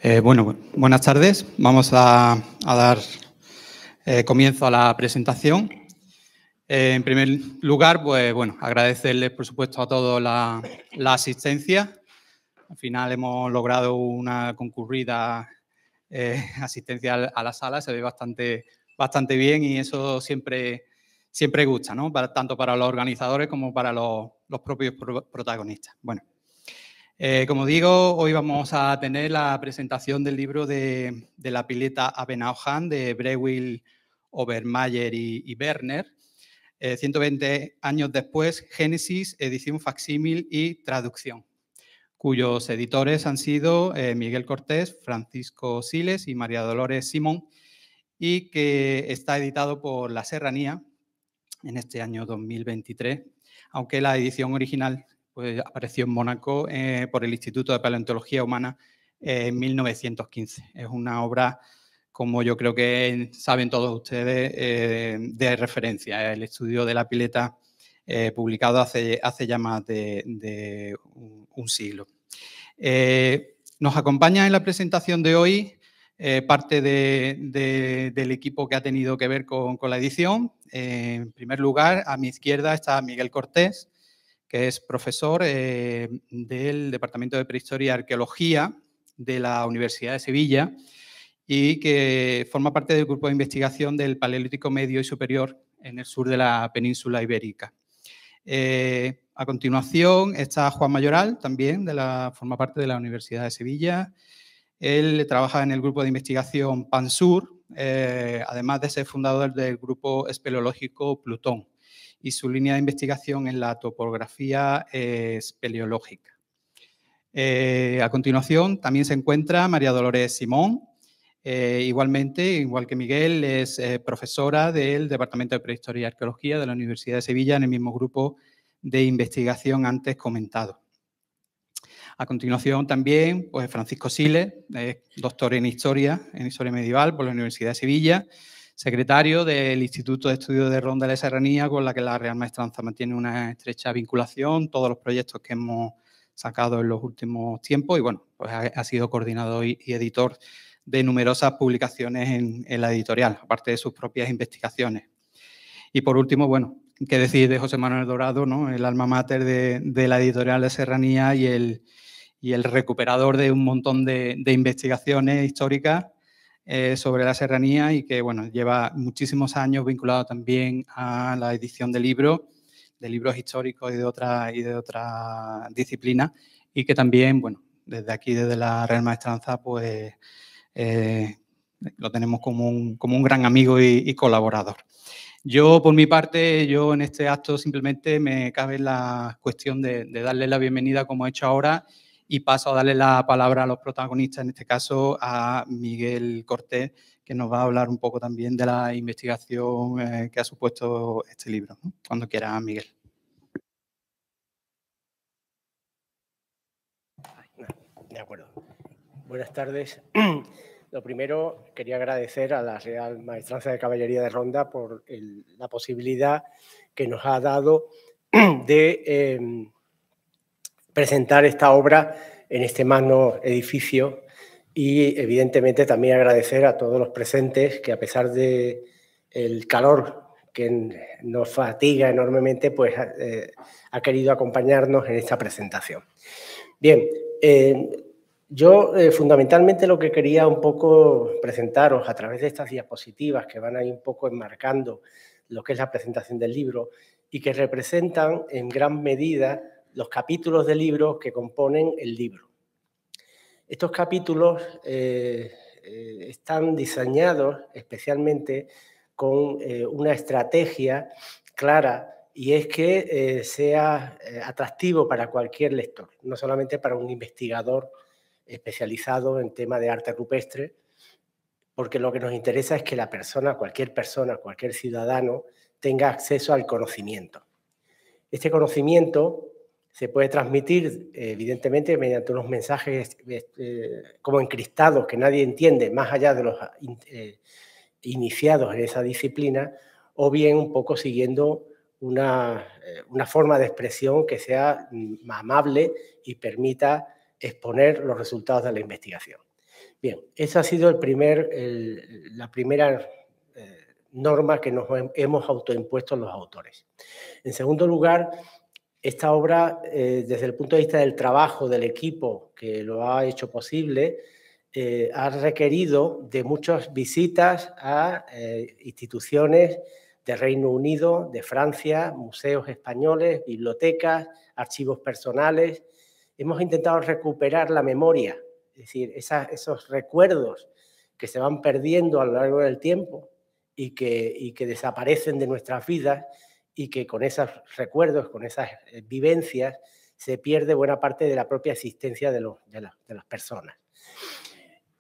Buenas tardes. Vamos a dar comienzo a la presentación. En primer lugar, agradecerles, por supuesto, a todos la asistencia. Al final hemos logrado una concurrida asistencia a la sala, se ve bastante bien y eso siempre gusta, ¿no? Tanto para los organizadores como para los propios protagonistas. Bueno. Como digo, hoy vamos a tener la presentación del libro de la pileta Abenauhan de Breuil, Obermayer y Werner. 120 años después, Génesis, edición facsímil y traducción, cuyos editores han sido Miguel Cortés, Francisco Siles y María Dolores Simón, y que está editado por La Serranía en este año 2023, aunque la edición original pues apareció en Mónaco por el Instituto de Paleontología Humana en 1915. Es una obra, como yo creo que saben todos ustedes, de referencia. El estudio de la pileta publicado hace ya más de un siglo. Nos acompaña en la presentación de hoy parte del equipo que ha tenido que ver con la edición. En primer lugar, a mi izquierda está Miguel Cortés, que es profesor del Departamento de Prehistoria y Arqueología de la Universidad de Sevilla y que forma parte del grupo de investigación del Paleolítico Medio y Superior en el sur de la península ibérica. A continuación está Juan Mayoral, también forma parte de la Universidad de Sevilla. Él trabaja en el grupo de investigación PANSUR, además de ser fundador del grupo espeleológico Plutón, y su línea de investigación en la topografía espeleológica. A continuación también se encuentra María Dolores Simón. Igualmente, igual que Miguel, es profesora del Departamento de Prehistoria y Arqueología de la Universidad de Sevilla en el mismo grupo de investigación antes comentado. A continuación también pues Francisco Siles, doctor en Historia Medieval por la Universidad de Sevilla, secretario del Instituto de Estudios de Ronda de la Serranía, con la que la Real Maestranza mantiene una estrecha vinculación, todos los proyectos que hemos sacado en los últimos tiempos y bueno, pues ha sido coordinador y editor de numerosas publicaciones en la editorial, aparte de sus propias investigaciones. Y por último, bueno, qué decir de José Manuel Dorado, ¿no? El alma mater de la editorial de Serranía y el recuperador de un montón de investigaciones históricas sobre la serranía y que bueno, lleva muchísimos años vinculado también a la edición de libros históricos y de otra disciplina y que también, bueno, desde aquí, desde la Real Maestranza, pues lo tenemos como un gran amigo y colaborador. Yo, por mi parte, en este acto simplemente me cabe la cuestión de darle la bienvenida como he hecho ahora y paso a darle la palabra a los protagonistas, en este caso a Miguel Cortés, que nos va a hablar un poco también de la investigación que ha supuesto este libro, ¿no? Cuando quiera, Miguel. De acuerdo. Buenas tardes. Lo primero, quería agradecer a la Real Maestranza de Caballería de Ronda por la posibilidad que nos ha dado de presentar esta obra en este magno edificio y, evidentemente, también agradecer a todos los presentes que, a pesar del calor que nos fatiga enormemente, pues ha querido acompañarnos en esta presentación. Bien, yo fundamentalmente lo que quería un poco presentaros a través de estas diapositivas que van ahí un poco enmarcando lo que es la presentación del libro y que representan en gran medida los capítulos del libro que componen el libro. Estos capítulos están diseñados especialmente con una estrategia clara y es que sea atractivo para cualquier lector, no solamente para un investigador especializado en tema de arte rupestre, porque lo que nos interesa es que la persona, cualquier ciudadano, tenga acceso al conocimiento. Este conocimiento se puede transmitir, evidentemente, mediante unos mensajes como encriptados que nadie entiende, más allá de los iniciados en esa disciplina, o bien un poco siguiendo una forma de expresión que sea amable y permita exponer los resultados de la investigación. Bien, esa ha sido la primera norma que nos hemos autoimpuesto los autores. En segundo lugar, esta obra, desde el punto de vista del trabajo del equipo que lo ha hecho posible, ha requerido de muchas visitas a instituciones de Reino Unido, de Francia, museos españoles, bibliotecas, archivos personales. Hemos intentado recuperar la memoria, es decir, esos recuerdos que se van perdiendo a lo largo del tiempo y que desaparecen de nuestras vidas, y que con esos recuerdos, con esas vivencias, se pierde buena parte de la propia existencia de las personas.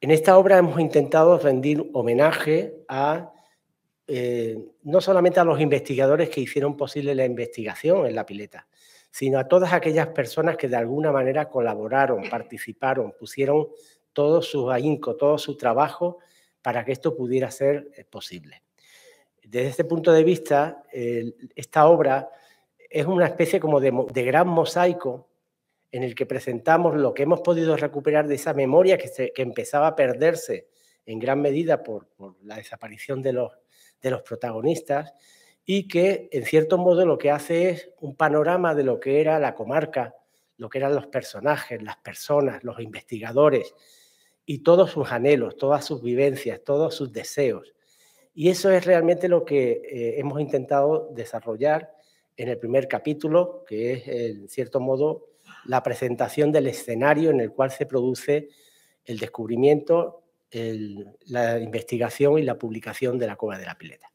En esta obra hemos intentado rendir homenaje a no solamente a los investigadores que hicieron posible la investigación en la pileta, sino a todas aquellas personas que de alguna manera colaboraron, participaron, pusieron todo su ahínco, todo su trabajo para que esto pudiera ser posible. Desde este punto de vista, esta obra es una especie como de gran mosaico en el que presentamos lo que hemos podido recuperar de esa memoria que empezaba a perderse en gran medida por la desaparición de los protagonistas, y que, en cierto modo, lo que hace es un panorama de lo que era la comarca, lo que eran los personajes, las personas, los investigadores, y todos sus anhelos, todas sus vivencias, todos sus deseos. Y eso es realmente lo que hemos intentado desarrollar en el primer capítulo, que es, en cierto modo, la presentación del escenario en el cual se produce el descubrimiento, la investigación y la publicación de la Cueva de la Pileta.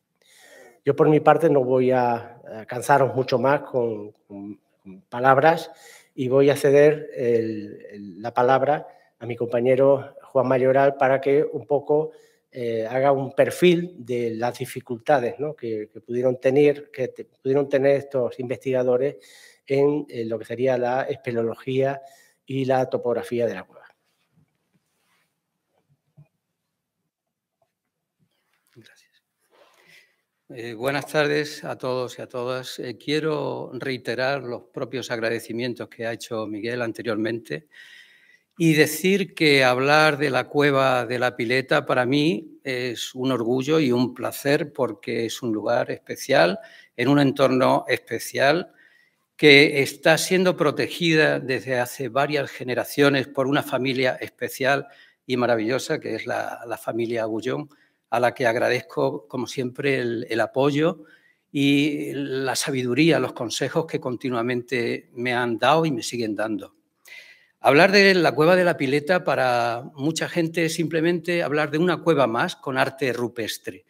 Yo, por mi parte, no voy a cansaros mucho más con palabras, y voy a ceder la palabra a mi compañero Juan Mayoral para que un poco haga un perfil de las dificultades, ¿no?, que pudieron tener estos investigadores en lo que sería la espeleología y la topografía de la cueva. Gracias. Buenas tardes a todos y a todas. Quiero reiterar los propios agradecimientos que ha hecho Miguel anteriormente y decir que hablar de la Cueva de la Pileta para mí es un orgullo y un placer, porque es un lugar especial, en un entorno especial, que está siendo protegida desde hace varias generaciones por una familia especial y maravillosa, que es la familia Agullón, a la que agradezco, como siempre, el apoyo y la sabiduría, los consejos que continuamente me han dado y me siguen dando. Hablar de la Cueva de la Pileta para mucha gente es simplemente hablar de una cueva más con arte rupestre,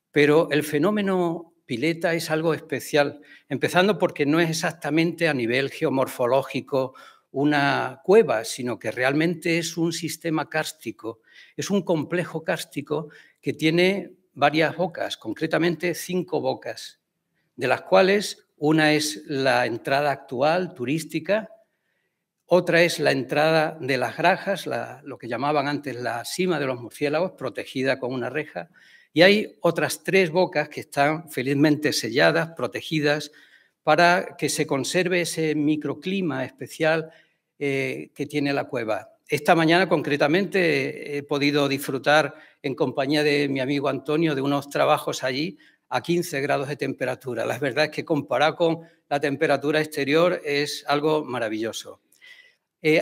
pero el fenómeno Pileta es algo especial, empezando porque no es exactamente a nivel geomorfológico una cueva, sino que realmente es un sistema kárstico, es un complejo kárstico que tiene varias bocas, concretamente 5 bocas, de las cuales una es la entrada actual turística, otra es la entrada de las Grajas, lo que llamaban antes la cima de los murciélagos, protegida con una reja, y hay otras 3 bocas que están felizmente selladas, protegidas, para que se conserve ese microclima especial que tiene la cueva. Esta mañana, concretamente, he podido disfrutar en compañía de mi amigo Antonio de unos trabajos allí a 15 grados de temperatura. La verdad es que comparado con la temperatura exterior es algo maravilloso.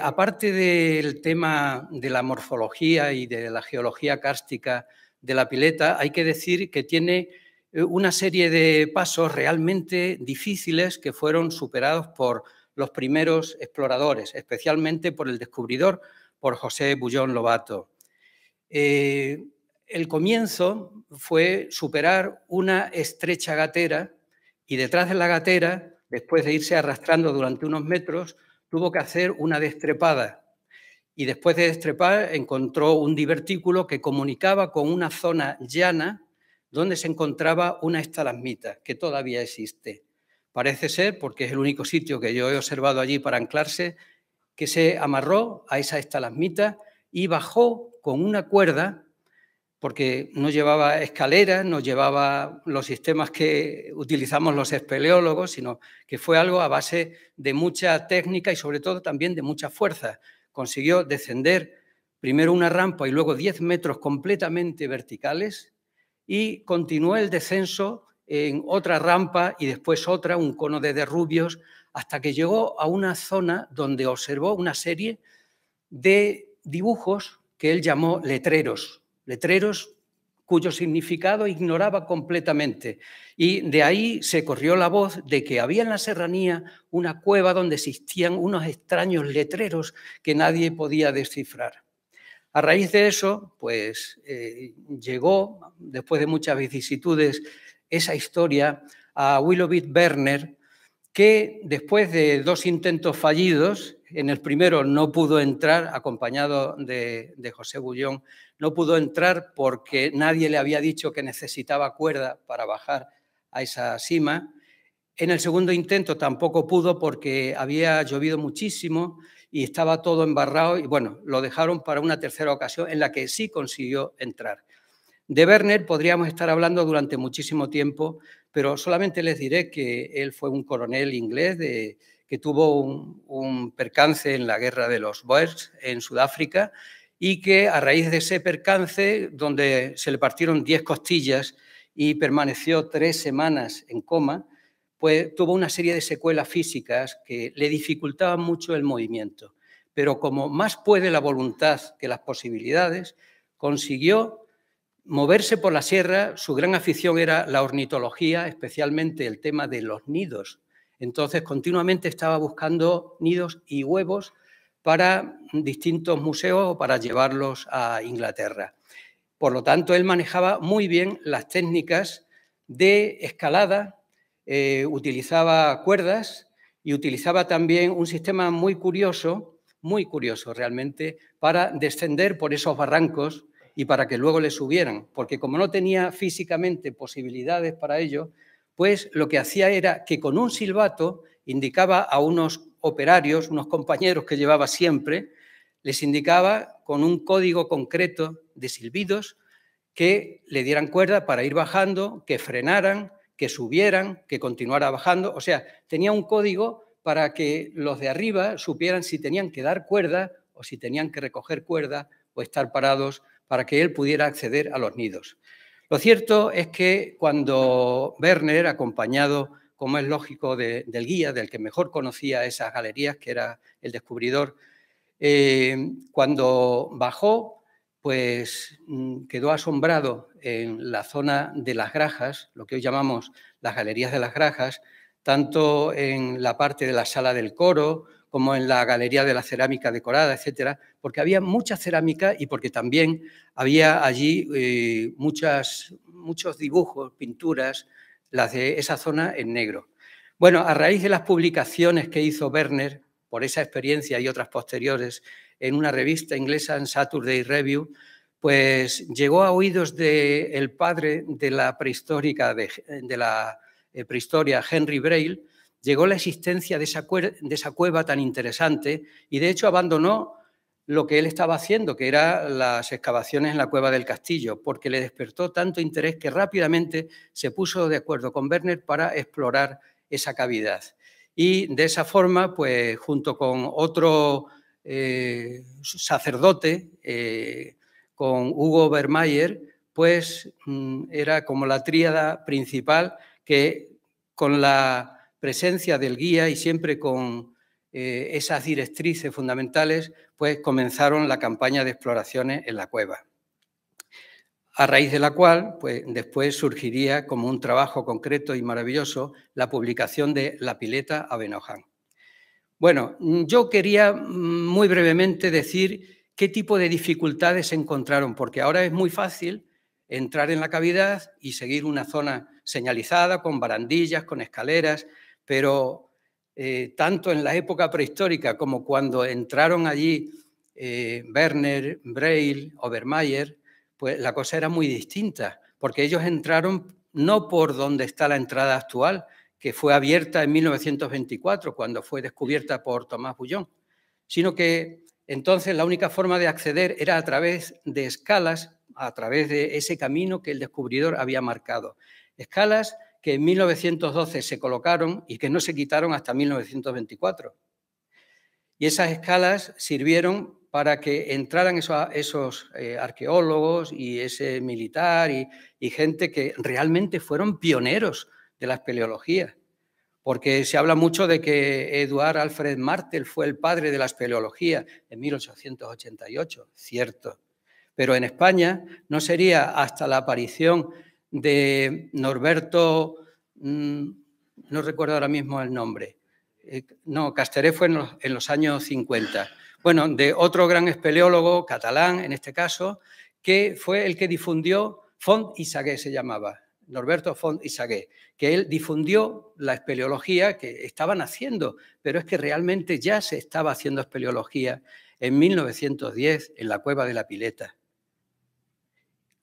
Aparte del tema de la morfología y de la geología kárstica de la pileta, hay que decir que tiene una serie de pasos realmente difíciles que fueron superados por los primeros exploradores, especialmente por el descubridor, por José Bullón Lobato. El comienzo fue superar una estrecha gatera, y detrás de la gatera, después de irse arrastrando durante unos metros, tuvo que hacer una destrepada, y después de destrepar encontró un divertículo que comunicaba con una zona llana donde se encontraba una estalagmita que todavía existe. Parece ser, porque es el único sitio que yo he observado allí para anclarse, que se amarró a esa estalagmita y bajó con una cuerda, porque no llevaba escaleras, no llevaba los sistemas que utilizamos los espeleólogos, sino que fue algo a base de mucha técnica y sobre todo también de mucha fuerza. Consiguió descender primero una rampa y luego 10 metros completamente verticales, y continuó el descenso en otra rampa y después otra, un cono de derrubios, hasta que llegó a una zona donde observó una serie de dibujos que él llamó letreros, letreros cuyo significado ignoraba completamente. Y de ahí se corrió la voz de que había en la serranía una cueva donde existían unos extraños letreros que nadie podía descifrar. A raíz de eso, pues llegó, después de muchas vicisitudes, esa historia a Willoughby Werner, que después de 2 intentos fallidos, en el primero no pudo entrar, acompañado de José Bullón, no pudo entrar porque nadie le había dicho que necesitaba cuerda para bajar a esa cima. En el segundo intento tampoco pudo porque había llovido muchísimo y estaba todo embarrado y, bueno, lo dejaron para una tercera ocasión en la que sí consiguió entrar. De Werner podríamos estar hablando durante muchísimo tiempo, pero solamente les diré que él fue un coronel inglés que tuvo un percance en la guerra de los Boers en Sudáfrica y que a raíz de ese percance, donde se le partieron 10 costillas y permaneció 3 semanas en coma, pues tuvo una serie de secuelas físicas que le dificultaban mucho el movimiento. Pero como más puede la voluntad que las posibilidades, consiguió moverse por la sierra. Su gran afición era la ornitología, especialmente el tema de los nidos. Entonces, continuamente estaba buscando nidos y huevos para distintos museos o para llevarlos a Inglaterra. Por lo tanto, él manejaba muy bien las técnicas de escalada, utilizaba cuerdas y utilizaba también un sistema muy curioso realmente, para descender por esos barrancos y para que luego le subieran, porque como no tenía físicamente posibilidades para ello, pues lo que hacía era que con un silbato indicaba a unos operarios, unos compañeros que llevaba siempre, les indicaba con un código concreto de silbidos que le dieran cuerda para ir bajando, que frenaran, que subieran, que continuara bajando. O sea, tenía un código para que los de arriba supieran si tenían que dar cuerda o si tenían que recoger cuerda o estar parados para que él pudiera acceder a los nidos. Lo cierto es que cuando Werner, acompañado, como es lógico, del guía, del que mejor conocía esas galerías, que era el descubridor, cuando bajó, pues quedó asombrado en la zona de las Grajas, lo que hoy llamamos las Galerías de las Grajas, tanto en la parte de la Sala del Coro como en la Galería de la Cerámica Decorada, etcétera, porque había mucha cerámica y porque también había allí muchos dibujos, pinturas, las de esa zona en negro. Bueno, a raíz de las publicaciones que hizo Werner, por esa experiencia y otras posteriores, en una revista inglesa, en Saturday Review, pues llegó a oídos del padre de la prehistoria, Henry Braille, llegó la existencia de esa cueva tan interesante y, de hecho, abandonó lo que él estaba haciendo, que eran las excavaciones en la cueva del castillo, porque le despertó tanto interés que rápidamente se puso de acuerdo con Werner para explorar esa cavidad. Y de esa forma, pues junto con otro sacerdote, con Hugo Vermeyer, pues era como la tríada principal que, con la presencia del guía y siempre con esas directrices fundamentales, pues comenzaron la campaña de exploraciones en la cueva. A raíz de la cual, pues después surgiría como un trabajo concreto y maravilloso la publicación de La pileta a Benojan. Bueno, yo quería muy brevemente decir qué tipo de dificultades se encontraron, porque ahora es muy fácil entrar en la cavidad y seguir una zona señalizada con barandillas, con escaleras, pero tanto en la época prehistórica como cuando entraron allí Werner, Braille o Vermeyer, pues la cosa era muy distinta, porque ellos entraron no por donde está la entrada actual, que fue abierta en 1924, cuando fue descubierta por Tomás Bullón, sino que entonces la única forma de acceder era a través de escalas, a través de ese camino que el descubridor había marcado. Escalas que en 1912 se colocaron y que no se quitaron hasta 1924. Y esas escalas sirvieron para que entraran esos arqueólogos y ese militar y gente que realmente fueron pioneros de la espeleología. Porque se habla mucho de que Eduard Alfred Martel fue el padre de la espeleología en 1888, cierto. Pero en España no sería hasta la aparición de Norberto, no recuerdo ahora mismo el nombre, no, Casteré fue en los años 50. Bueno, de otro gran espeleólogo catalán, en este caso, que fue el que difundió, Font i Sagué se llamaba, Norberto Font i Sagué, que él difundió la espeleología que estaban haciendo, pero es que realmente ya se estaba haciendo espeleología en 1910 en la Cueva de la Pileta,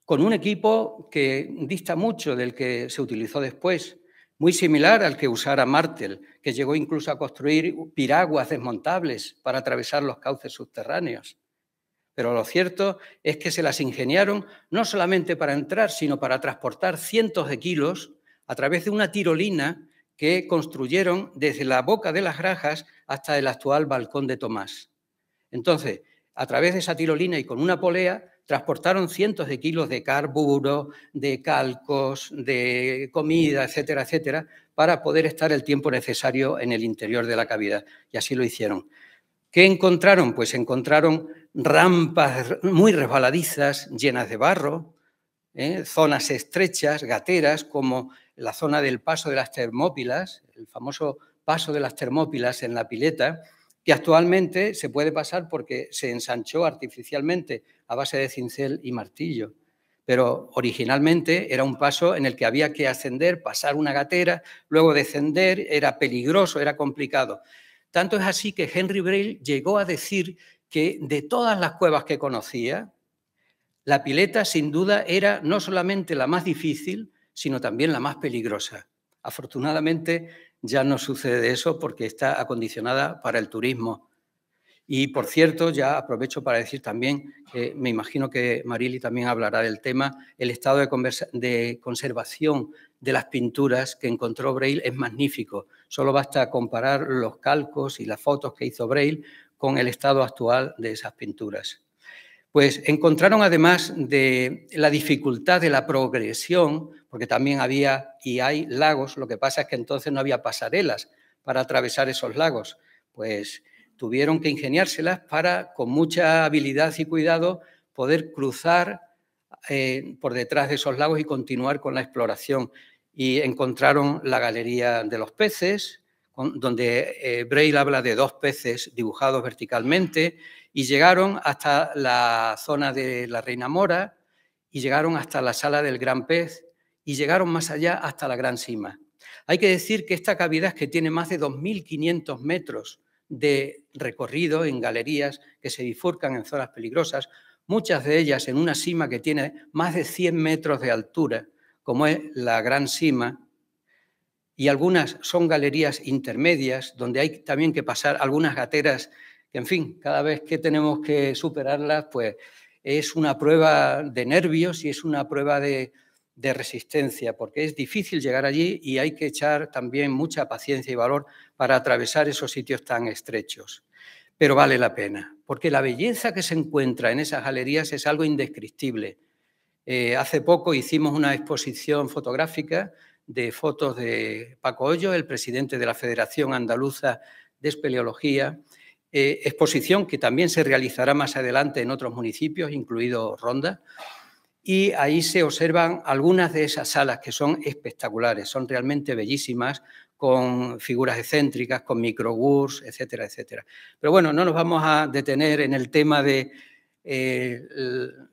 con un equipo que dista mucho del que se utilizó después, muy similar al que usara Martel, que llegó incluso a construir piraguas desmontables para atravesar los cauces subterráneos. Pero lo cierto es que se las ingeniaron no solamente para entrar, sino para transportar cientos de kilos a través de una tirolina que construyeron desde la Boca de las Grajas hasta el actual Balcón de Tomás. Entonces, a través de esa tirolina y con una polea, transportaron cientos de kilos de carburo, de calcos, de comida, etcétera, etcétera, para poder estar el tiempo necesario en el interior de la cavidad. Y así lo hicieron. ¿Qué encontraron? Pues encontraron rampas muy resbaladizas, llenas de barro, zonas estrechas, gateras, como la zona del Paso de las Termópilas, el famoso Paso de las Termópilas en la Pileta, que actualmente se puede pasar porque se ensanchó artificialmente a base de cincel y martillo. Pero originalmente era un paso en el que había que ascender, pasar una gatera, luego descender, era peligroso, era complicado. Tanto es así que Henry Braille llegó a decir que de todas las cuevas que conocía, la Pileta sin duda era no solamente la más difícil, sino también la más peligrosa. Afortunadamente ya no sucede eso porque está acondicionada para el turismo. Y, por cierto, ya aprovecho para decir también que me imagino que Marily también hablará del tema, el estado de conservación de las pinturas que encontró Braille es magnífico. Solo basta comparar los calcos y las fotos que hizo Braille con el estado actual de esas pinturas. Pues encontraron, además de la dificultad de la progresión, porque también había y hay lagos, lo que pasa es que entonces no había pasarelas para atravesar esos lagos, pues tuvieron que ingeniárselas para, con mucha habilidad y cuidado, poder cruzar por detrás de esos lagos y continuar con la exploración. Y encontraron la Galería de los Peces, donde Braille habla de 2 peces dibujados verticalmente, y llegaron hasta la zona de la Reina Mora, y llegaron hasta la Sala del Gran Pez, y llegaron más allá hasta la Gran Sima. Hay que decir que esta cavidad, que tiene más de 2.500 metros de recorrido en galerías que se bifurcan en zonas peligrosas, muchas de ellas en una sima que tiene más de 100 metros de altura, como es la Gran Sima, y algunas son galerías intermedias, donde hay también que pasar algunas gateras que, en fin, cada vez que tenemos que superarlas, pues es una prueba de nervios y es una prueba de resistencia, porque es difícil llegar allí y hay que echar también mucha paciencia y valor para atravesar esos sitios tan estrechos. Pero vale la pena, porque la belleza que se encuentra en esas galerías es algo indescriptible. Hace poco hicimos una exposición fotográfica de fotos de Paco Hoyo, el presidente de la Federación Andaluza de Espeleología, exposición que también se realizará más adelante en otros municipios, incluido Ronda, y ahí se observan algunas de esas salas que son espectaculares, son realmente bellísimas, con figuras excéntricas, con microgurs, etcétera, etcétera. Pero bueno, no nos vamos a detener en el tema de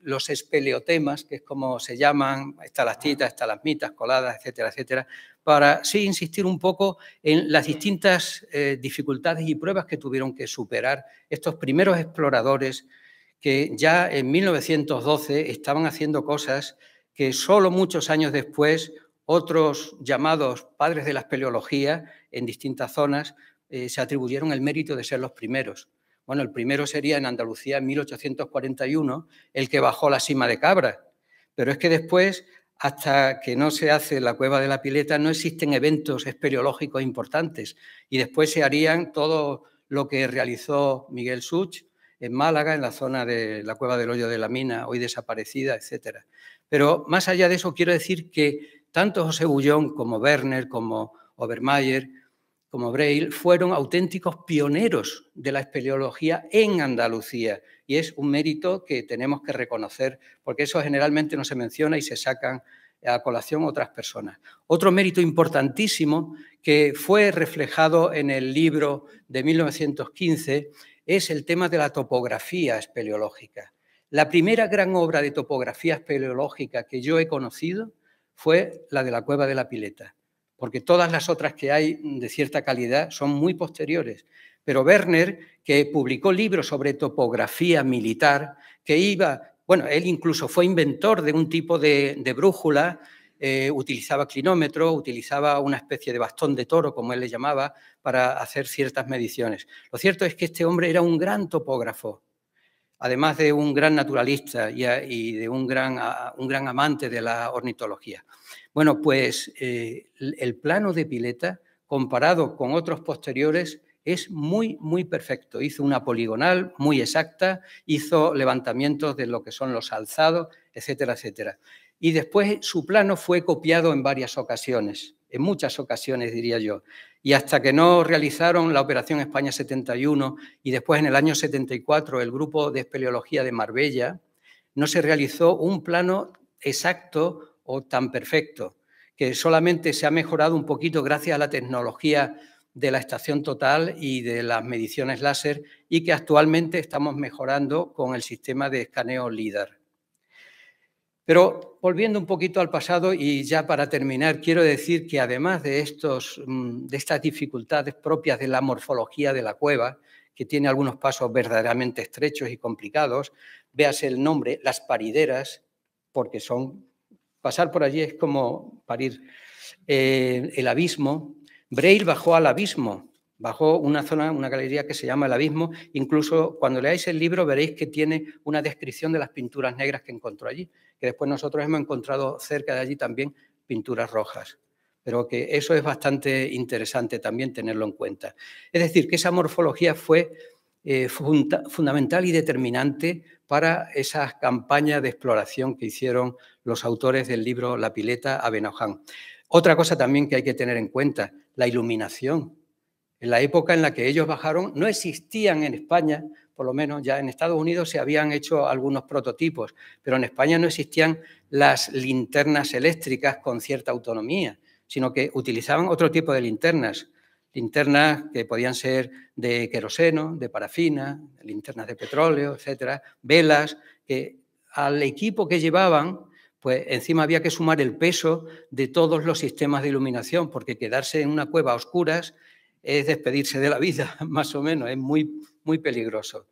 los espeleotemas, que es como se llaman, estalactitas, estalagmitas, coladas, etcétera, etcétera, para sí insistir un poco en las distintas dificultades y pruebas que tuvieron que superar estos primeros exploradores que ya en 1912 estaban haciendo cosas que solo muchos años después otros llamados padres de la espeleología en distintas zonas se atribuyeron el mérito de ser los primeros. Bueno, el primero sería en Andalucía en 1841, el que bajó la Sima de Cabra, pero es que después, hasta que no se hace la Cueva de la Pileta, no existen eventos espeleológicos importantes y después se harían todo lo que realizó Miguel Such en Málaga, en la zona de la Cueva del Hoyo de la Mina, hoy desaparecida, etcétera. Pero más allá de eso, quiero decir que tanto José Bullón como Werner, como Obermayr, como Breil, fueron auténticos pioneros de la espeleología en Andalucía. Y es un mérito que tenemos que reconocer, porque eso generalmente no se menciona y se sacan a colación otras personas. Otro mérito importantísimo que fue reflejado en el libro de 1915 es el tema de la topografía espeleológica. La primera gran obra de topografía espeleológica que yo he conocido fue la de la Cueva de la Pileta, porque todas las otras que hay de cierta calidad son muy posteriores. Pero Werner, que publicó libros sobre topografía militar, que iba... Bueno, él incluso fue inventor de un tipo de brújula, utilizaba clinómetro, utilizaba una especie de bastón de toro, como él le llamaba, para hacer ciertas mediciones. Lo cierto es que este hombre era un gran topógrafo, además de un gran naturalista y de un gran amante de la ornitología. Bueno, pues el plano de Pileta, comparado con otros posteriores, es muy, muy perfecto. Hizo una poligonal muy exacta, hizo levantamientos de lo que son los alzados, etcétera, etcétera. Y después su plano fue copiado en varias ocasiones, en muchas ocasiones diría yo. Y hasta que no realizaron la Operación España 71 y después en el año 74 el Grupo de Espeleología de Marbella, no se realizó un plano exacto o tan perfecto, que solamente se ha mejorado un poquito gracias a la tecnología de la estación total y de las mediciones láser y que actualmente estamos mejorando con el sistema de escaneo LIDAR. Pero volviendo un poquito al pasado y ya para terminar, quiero decir que además de estas dificultades propias de la morfología de la cueva, que tiene algunos pasos verdaderamente estrechos y complicados, véase el nombre, las parideras, porque pasar por allí es como parir. El abismo, Breil bajó al abismo, bajó una zona, una galería que se llama El Abismo. Incluso cuando leáis el libro veréis que tiene una descripción de las pinturas negras que encontró allí, que después nosotros hemos encontrado cerca de allí también pinturas rojas. Pero que eso es bastante interesante también tenerlo en cuenta. Es decir, que esa morfología fue fundamental y determinante para esas campañas de exploración que hicieron los autores del libro La Pileta a Benoján. Otra cosa también que hay que tener en cuenta, la iluminación. En la época en la que ellos bajaron no existían en España, por lo menos ya en Estados Unidos se habían hecho algunos prototipos, pero en España no existían las linternas eléctricas con cierta autonomía, sino que utilizaban otro tipo de linternas que podían ser de queroseno, de parafina, linternas de petróleo, etcétera, velas, que al equipo que llevaban, pues encima había que sumar el peso de todos los sistemas de iluminación, porque quedarse en una cueva a oscuras es despedirse de la vida, más o menos, es muy, muy peligroso.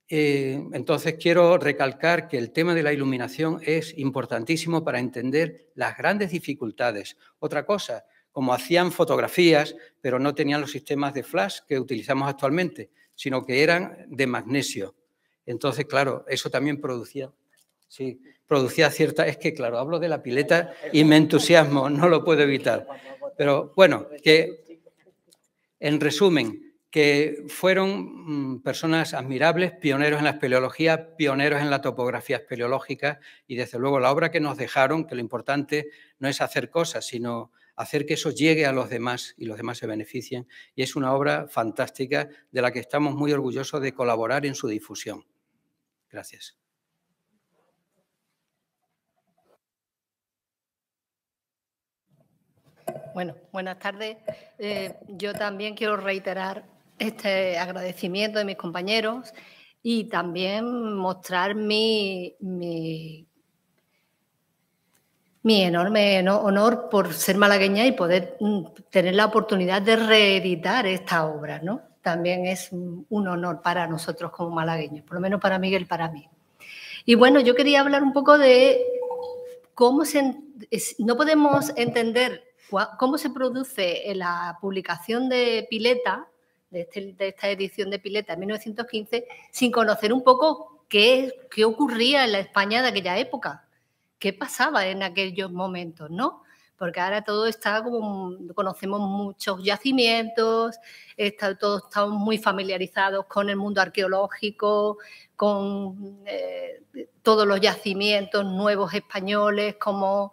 Entonces quiero recalcar que el tema de la iluminación es importantísimo para entender las grandes dificultades. Otra cosa, como hacían fotografías, pero no tenían los sistemas de flash que utilizamos actualmente, sino que eran de magnesio. Entonces, claro, eso también producía cierta... Es que, claro, hablo de la Pileta y me entusiasmo, no lo puedo evitar. Pero, bueno, que en resumen, que fueron personas admirables, pioneros en la espeleología, pioneros en la topografía espeleológica y, desde luego, la obra que nos dejaron, que lo importante no es hacer cosas, sino hacer que eso llegue a los demás y los demás se beneficien. Y es una obra fantástica de la que estamos muy orgullosos de colaborar en su difusión. Gracias. Bueno, buenas tardes. Yo también quiero reiterar este agradecimiento de mis compañeros y también mostrar mi enorme honor por ser malagueña y poder tener la oportunidad de reeditar esta obra, ¿no? También es un honor para nosotros como malagueños, por lo menos para Miguel y para mí. Y bueno, yo quería hablar un poco de cómo no podemos entender cómo se produce la publicación de Pileta, de esta edición de Pileta en 1915, sin conocer un poco qué ocurría en la España de aquella época, qué pasaba en aquellos momentos, ¿no? porque ahora todo está como, conocemos muchos yacimientos, todos estamos muy familiarizados con el mundo arqueológico, con todos los yacimientos nuevos españoles como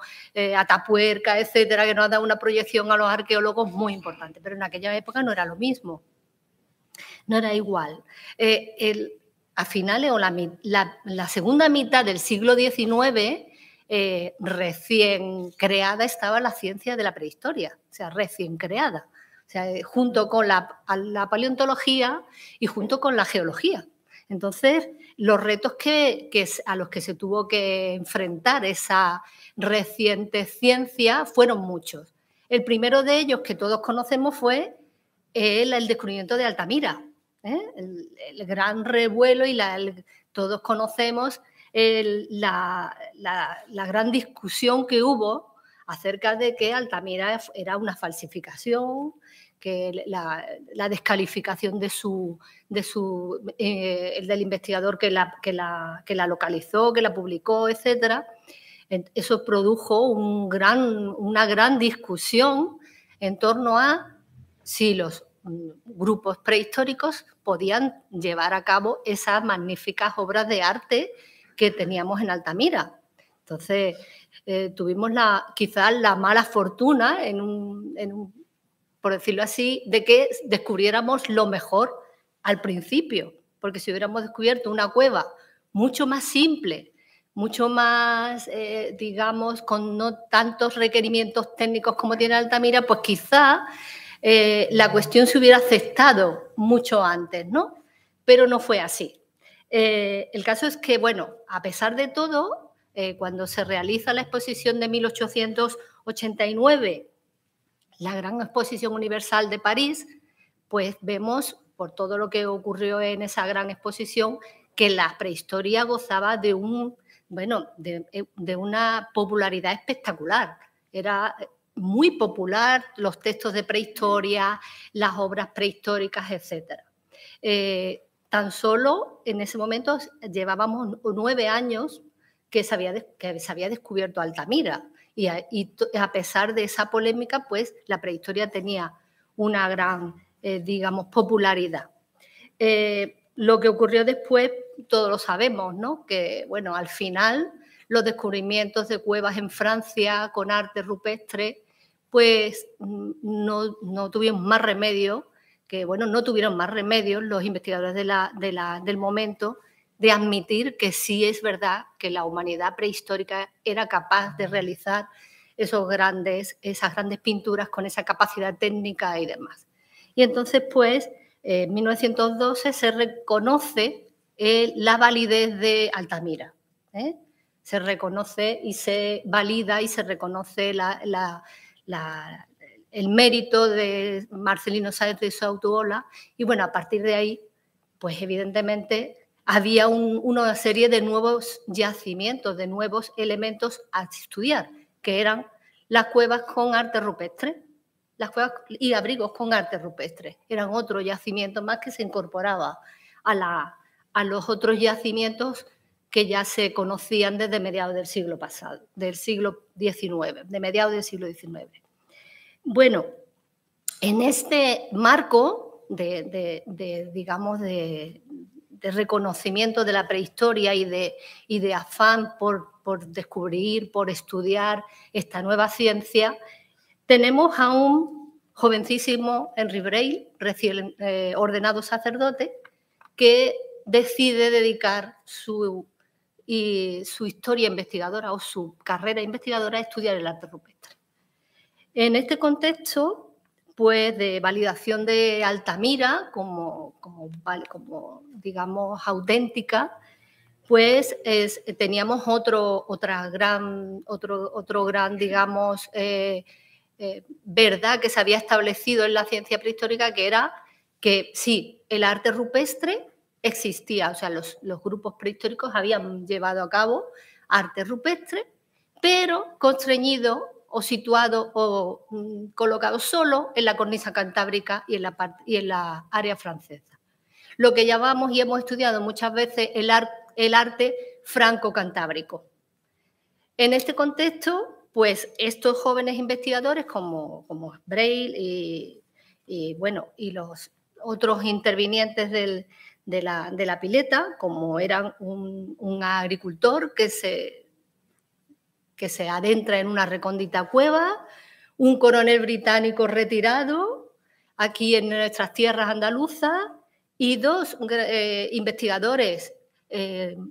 Atapuerca, etcétera, que nos ha dado una proyección a los arqueólogos muy importante, pero en aquella época no era lo mismo, no era igual. A finales o la segunda mitad del siglo XIX, recién creada estaba la ciencia de la prehistoria, o sea, recién creada, o sea, junto con la paleontología y junto con la geología. Entonces, los retos a los que se tuvo que enfrentar esa reciente ciencia fueron muchos. El primero de ellos, que todos conocemos, fue el descubrimiento de Altamira, el gran revuelo y todos conocemos la gran discusión que hubo acerca de que Altamira era una falsificación, que la descalificación del investigador que la localizó, que la publicó, etcétera. Eso produjo una gran discusión en torno a si los grupos prehistóricos podían llevar a cabo esas magníficas obras de arte que teníamos en Altamira. Entonces, tuvimos quizás la mala fortuna, por decirlo así, de que descubriéramos lo mejor al principio, porque si hubiéramos descubierto una cueva mucho más simple, mucho más, digamos, con no tantos requerimientos técnicos como tiene Altamira, pues quizá la cuestión se hubiera aceptado mucho antes, ¿no? Pero no fue así. El caso es que, bueno, a pesar de todo, cuando se realiza la exposición de 1889, la Gran Exposición Universal de París, pues vemos, por todo lo que ocurrió en esa gran exposición, que la prehistoria gozaba de una popularidad espectacular. Era muy popular los textos de prehistoria, las obras prehistóricas, etcétera. Tan solo en ese momento llevábamos 9 años que se había descubierto Altamira y a pesar de esa polémica, pues la prehistoria tenía una gran, digamos, popularidad. Lo que ocurrió después, todos lo sabemos, ¿no? Que, bueno, al final los descubrimientos de cuevas en Francia con arte rupestre, pues no tuvieron más remedio no tuvieron más remedio los investigadores del momento de admitir que sí es verdad que la humanidad prehistórica era capaz de realizar esas grandes pinturas con esa capacidad técnica y demás. Y entonces, pues, en 1912 se reconoce la validez de Altamira. Se reconoce y se valida y se reconoce el mérito de Marcelino Sáenz de Sautuola y, bueno, a partir de ahí, pues evidentemente había una serie de nuevos yacimientos, de nuevos elementos a estudiar, que eran las cuevas con arte rupestre, las cuevas y abrigos con arte rupestre. Eran otro yacimiento más que se incorporaba a los otros yacimientos que ya se conocían desde mediados del siglo pasado, del siglo XIX, de mediados del siglo XIX. Bueno, en este marco digamos, de reconocimiento de la prehistoria y de afán por descubrir, por estudiar esta nueva ciencia, tenemos a un jovencísimo Henri Breuil, recién ordenado sacerdote, que decide dedicar su historia investigadora o su carrera investigadora a estudiar el arte rupestre. En este contexto, pues, de validación de Altamira como digamos, auténtica, pues teníamos otro gran, digamos, verdad que se había establecido en la ciencia prehistórica, que era que sí, el arte rupestre existía, o sea, los grupos prehistóricos habían llevado a cabo arte rupestre, pero constreñido o situado o colocado solo en la cornisa cantábrica y en la área francesa. Lo que llamamos y hemos estudiado muchas veces el arte franco-cantábrico. En este contexto, pues estos jóvenes investigadores como Braille y los otros intervinientes de la pileta, como eran un agricultor que se adentra en una recóndita cueva, un coronel británico retirado aquí en nuestras tierras andaluzas y dos investigadores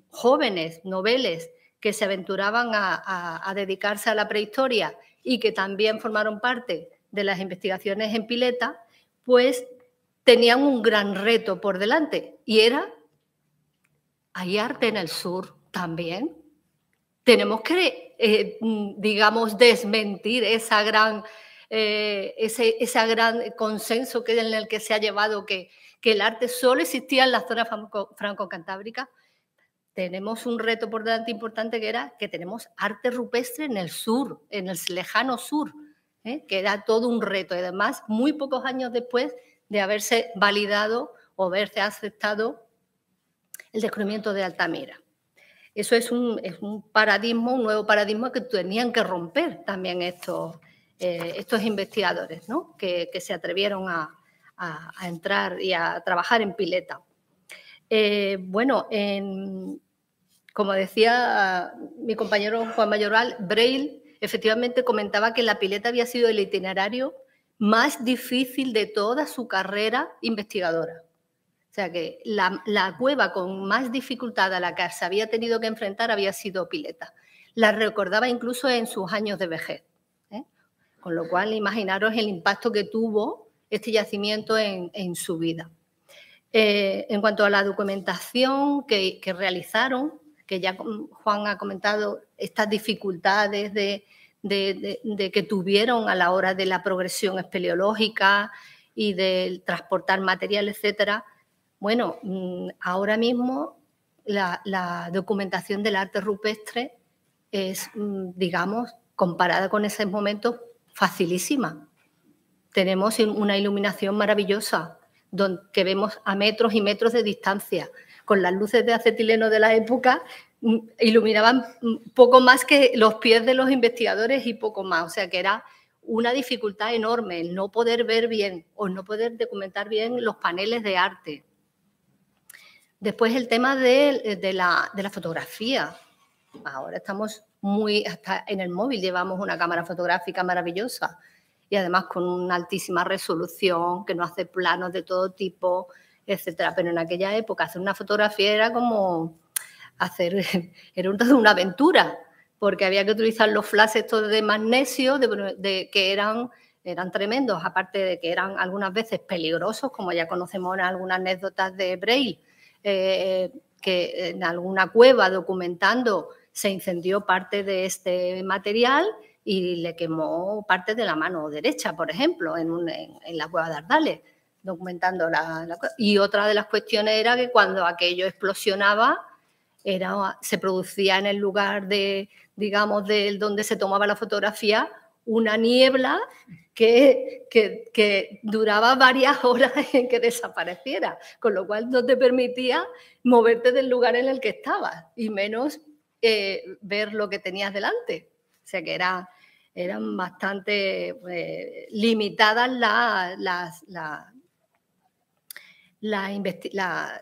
jóvenes, noveles, que se aventuraban a dedicarse a la prehistoria y que también formaron parte de las investigaciones en pileta, pues tenían un gran reto por delante y era: ¿hay arte en el sur también? Tenemos que, digamos, desmentir ese gran consenso en el que se ha llevado que el arte solo existía en la zona franco-cantábrica. Tenemos un reto por delante importante, que era que tenemos arte rupestre en el sur, en el lejano sur, que era todo un reto. Y además, muy pocos años después de haberse validado o haberse aceptado el descubrimiento de Altamira. Eso es un paradigma, un nuevo paradigma que tenían que romper también estos investigadores, ¿no? que se atrevieron a entrar y a trabajar en pileta. Como decía mi compañero Juan Mayoral, Braille efectivamente comentaba que la pileta había sido el itinerario más difícil de toda su carrera investigadora. O sea que la cueva con más dificultad a la que se había tenido que enfrentar había sido pileta. La recordaba incluso en sus años de vejez. Con lo cual, imaginaros el impacto que tuvo este yacimiento en su vida. En cuanto a la documentación que realizaron, que ya Juan ha comentado, estas dificultades de que tuvieron a la hora de la progresión espeleológica y del transportar material, etcétera. Bueno, ahora mismo la documentación del arte rupestre es, digamos, comparada con esos momentos, facilísima. Tenemos una iluminación maravillosa, que vemos a metros y metros de distancia. Con las luces de acetileno de la época, iluminaban poco más que los pies de los investigadores y poco más. O sea que era una dificultad enorme el no poder ver bien o no poder documentar bien los paneles de arte. Después el tema de la fotografía. Ahora estamos hasta en el móvil llevamos una cámara fotográfica maravillosa y además con una altísima resolución que nos hace planos de todo tipo, etcétera. Pero en aquella época hacer una fotografía era como era toda una aventura, porque había que utilizar los flashes estos de magnesio que eran tremendos, aparte de que eran algunas veces peligrosos, como ya conocemos en algunas anécdotas de Braille, que en alguna cueva documentando se incendió parte de este material y le quemó parte de la mano derecha, por ejemplo, en la cueva de Ardales, documentando la cueva. Y otra de las cuestiones era que cuando aquello explosionaba, se producía en el lugar digamos, donde se tomaba la fotografía, una niebla que duraba varias horas en que desapareciera, con lo cual no te permitía moverte del lugar en el que estabas y menos ver lo que tenías delante. O sea que eran bastante limitadas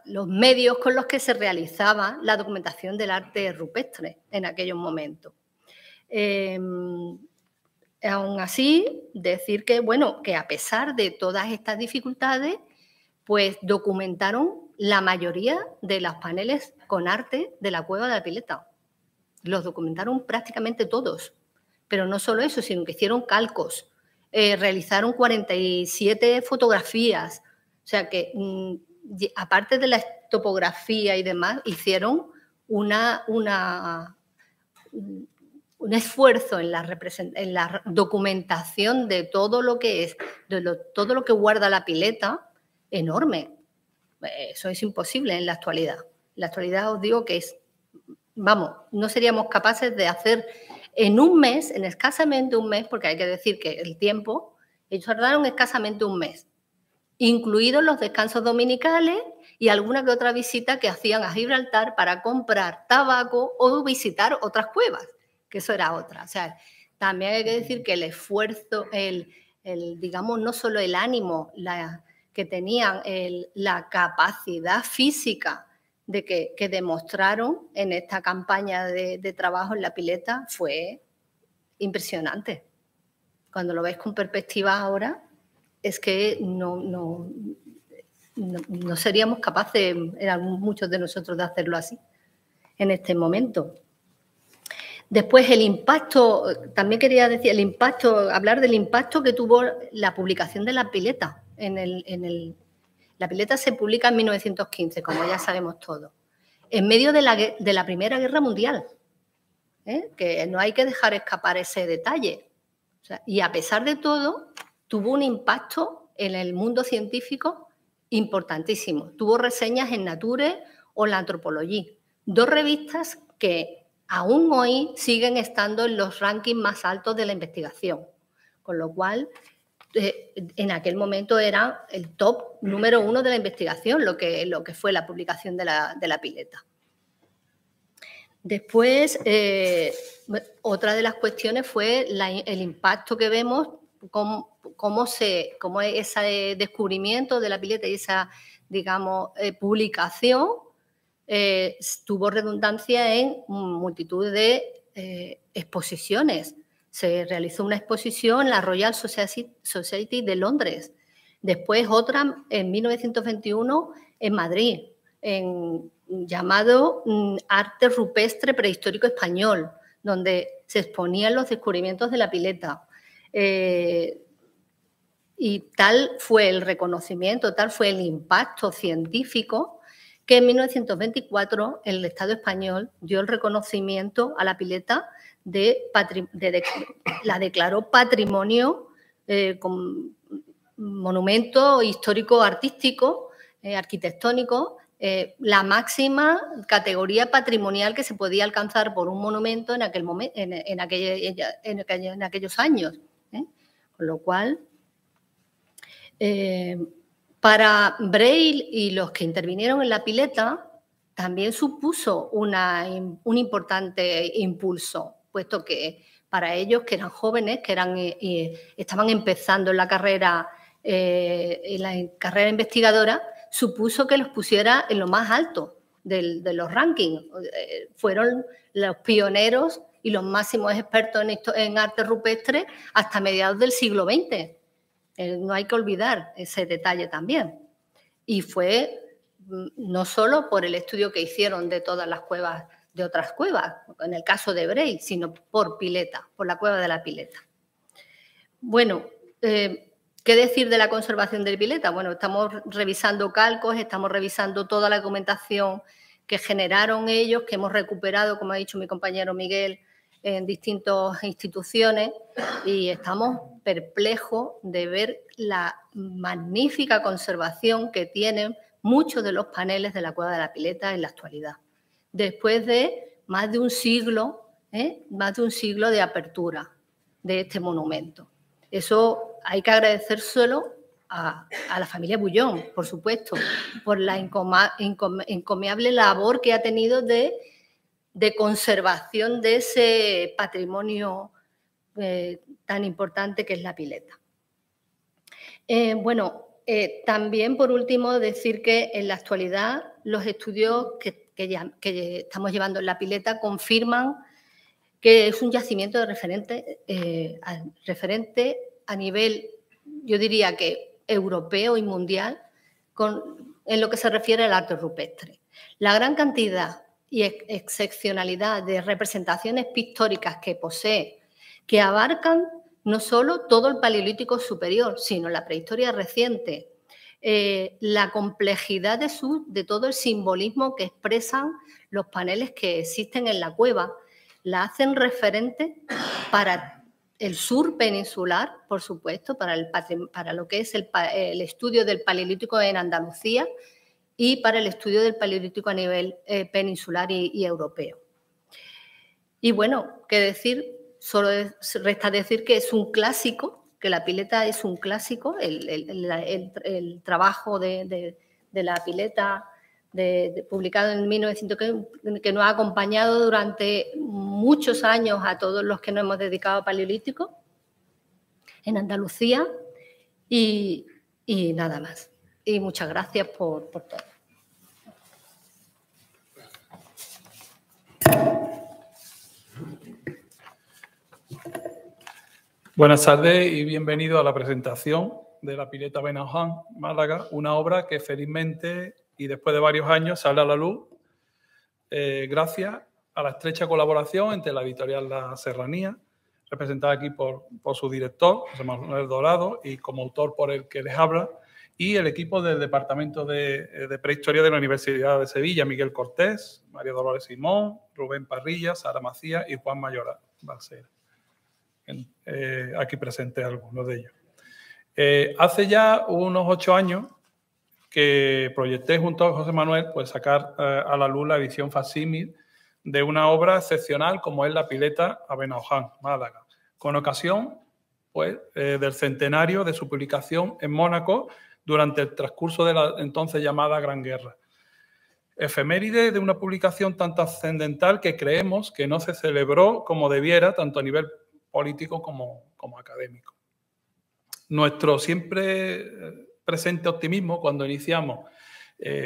los medios con los que se realizaba la documentación del arte rupestre en aquellos momentos. Aún así, decir que a pesar de todas estas dificultades, pues documentaron la mayoría de los paneles con arte de la cueva de la pileta. Los documentaron prácticamente todos. Pero no solo eso, sino que hicieron calcos, realizaron 47 fotografías. O sea que, aparte de la topografía y demás, hicieron un esfuerzo en la documentación de todo lo que es, todo lo que guarda la pileta, enorme. Eso es imposible en la actualidad. En la actualidad os digo que no seríamos capaces de hacer en un mes, en escasamente un mes, porque hay que decir que el tiempo, ellos tardaron escasamente un mes, incluidos los descansos dominicales y alguna que otra visita que hacían a Gibraltar para comprar tabaco o visitar otras cuevas, que eso era otra. O sea, también hay que decir que el esfuerzo, digamos, no solo el ánimo que tenían, la capacidad física que demostraron en esta campaña de trabajo en la pileta fue impresionante. Cuando lo ves con perspectiva ahora, es que no seríamos capaces, muchos de nosotros, de hacerlo así en este momento. Después, el impacto, también quería decir, hablar del impacto que tuvo la publicación de la pileta. La pileta se publica en 1915, como ya sabemos todos, en medio de la Primera Guerra Mundial, que no hay que dejar escapar ese detalle. O sea, y a pesar de todo, tuvo un impacto en el mundo científico importantísimo. Tuvo reseñas en Nature o en la Anthropologie, 2 revistas que aún hoy siguen estando en los rankings más altos de la investigación, con lo cual en aquel momento era el top número 1 de la investigación, lo que fue la publicación de la pileta. Después, otra de las cuestiones fue el impacto que vemos, cómo ese descubrimiento de la pileta y esa, digamos, publicación tuvo redundancia en multitud de exposiciones. Se realizó una exposición en la Royal Society de Londres, después otra en 1921 en Madrid, llamado Arte Rupestre Prehistórico Español, donde se exponían los descubrimientos de la pileta. Y tal fue el reconocimiento, tal fue el impacto científico que en 1924 el Estado español dio el reconocimiento a la pileta, la declaró patrimonio con monumento histórico artístico, arquitectónico, la máxima categoría patrimonial que se podía alcanzar por un monumento en aquellos años. Con lo cual, para Braille y los que intervinieron en la pileta, también supuso un importante impulso, puesto que para ellos, que eran jóvenes, que estaban empezando en la carrera investigadora, supuso que los pusiera en lo más alto de los rankings. Fueron los pioneros y los máximos expertos en arte rupestre hasta mediados del siglo XX. No hay que olvidar ese detalle también. Y fue no solo por el estudio que hicieron de todas las cuevas, de otras cuevas, en el caso de Braille, sino por pileta, por la cueva de la pileta. Bueno, ¿qué decir de la conservación de pileta? Bueno, estamos revisando calcos, estamos revisando toda la documentación que generaron ellos, que hemos recuperado, como ha dicho mi compañero Miguel, en distintas instituciones, y estamos perplejos de ver la magnífica conservación que tienen muchos de los paneles de la cueva de la pileta en la actualidad, después de más de un siglo de apertura de este monumento. Eso hay que agradecérselo a la familia Bullón, por supuesto, por la encomiable labor que ha tenido de conservación de ese patrimonio tan importante que es la pileta. También, por último, decir que en la actualidad los estudios que estamos llevando en la pileta confirman que es un yacimiento referente a nivel, yo diría que europeo y mundial, en lo que se refiere al arte rupestre. La gran cantidad y excepcionalidad de representaciones pictóricas que posee, que abarcan no solo todo el Paleolítico superior, sino la prehistoria reciente, la complejidad de todo el simbolismo que expresan los paneles que existen en la cueva, la hacen referente para el sur peninsular, por supuesto, para lo que es el estudio del Paleolítico en Andalucía y para el estudio del Paleolítico a nivel peninsular y europeo. Y bueno, qué decir, solo resta decir que es un clásico, que la pileta es un clásico, el trabajo de la pileta publicado en 1900, que nos ha acompañado durante muchos años a todos los que nos hemos dedicado al Paleolítico en Andalucía y nada más. Y muchas gracias por todo. Buenas tardes y bienvenido a la presentación de la pileta Benauján, Málaga, una obra que felizmente y después de varios años sale a la luz gracias a la estrecha colaboración entre la editorial La Serranía, representada aquí por su director, José Manuel Dorado, y como autor por el que les habla, y el equipo del Departamento de Prehistoria de la Universidad de Sevilla, Miguel Cortés, María Dolores Simón, Rubén Parrilla, Sara Macías y Juan Mayora Balsera. Aquí presente algunos de ellos. Hace ya unos 8 años que proyecté junto a José Manuel pues sacar a la luz la edición facsímil de una obra excepcional como es la pileta a Benauján, Málaga, con ocasión pues, del centenario de su publicación en Mónaco durante el transcurso de la entonces llamada Gran Guerra. Efeméride de una publicación tan trascendental que creemos que no se celebró como debiera, tanto a nivel político como académico. Nuestro siempre presente optimismo cuando iniciamos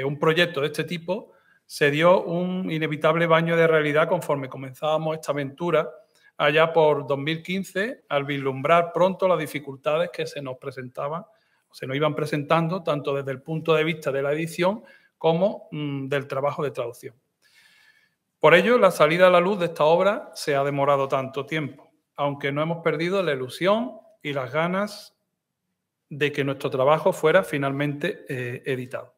un proyecto de este tipo se dio un inevitable baño de realidad conforme comenzábamos esta aventura allá por 2015 al vislumbrar pronto las dificultades que se nos presentaban, se nos iban presentando tanto desde el punto de vista de la edición como del trabajo de traducción. Por ello, la salida a la luz de esta obra se ha demorado tanto tiempo, aunque no hemos perdido la ilusión y las ganas de que nuestro trabajo fuera finalmente editado.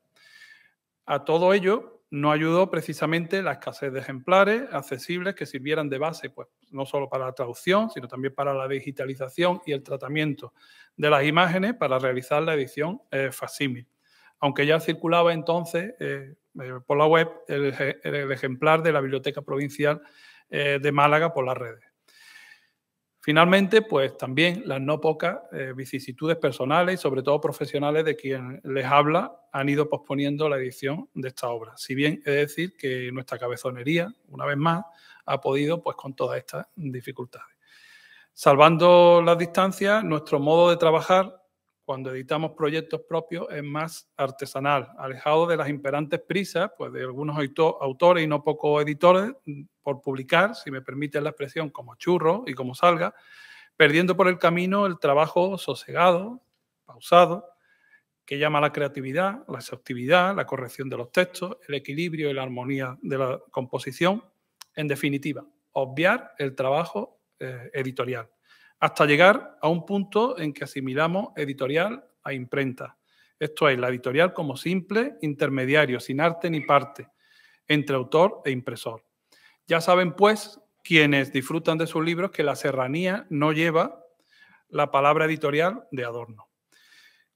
A todo ello nos ayudó precisamente la escasez de ejemplares accesibles que sirvieran de base, pues, no solo para la traducción, sino también para la digitalización y el tratamiento de las imágenes para realizar la edición facsímil. Aunque ya circulaba entonces por la web el ejemplar de la Biblioteca Provincial de Málaga por las redes. Finalmente, pues también las no pocas vicisitudes personales y sobre todo profesionales de quien les habla han ido posponiendo la edición de esta obra. Si bien he de decir que nuestra cabezonería, una vez más, ha podido pues con todas estas dificultades. Salvando las distancias, nuestro modo de trabajar cuando editamos proyectos propios es más artesanal, alejado de las imperantes prisas pues, de algunos autores y no pocos editores por publicar, si me permiten la expresión, como churros y como salga, perdiendo por el camino el trabajo sosegado, pausado, que llama la creatividad, la exhaustividad, la corrección de los textos, el equilibrio y la armonía de la composición. En definitiva, obviar el trabajo editorial, hasta llegar a un punto en que asimilamos editorial a imprenta. Esto es, la editorial como simple intermediario, sin arte ni parte, entre autor e impresor. Ya saben, pues, quienes disfrutan de sus libros, que La Serranía no lleva la palabra editorial de adorno.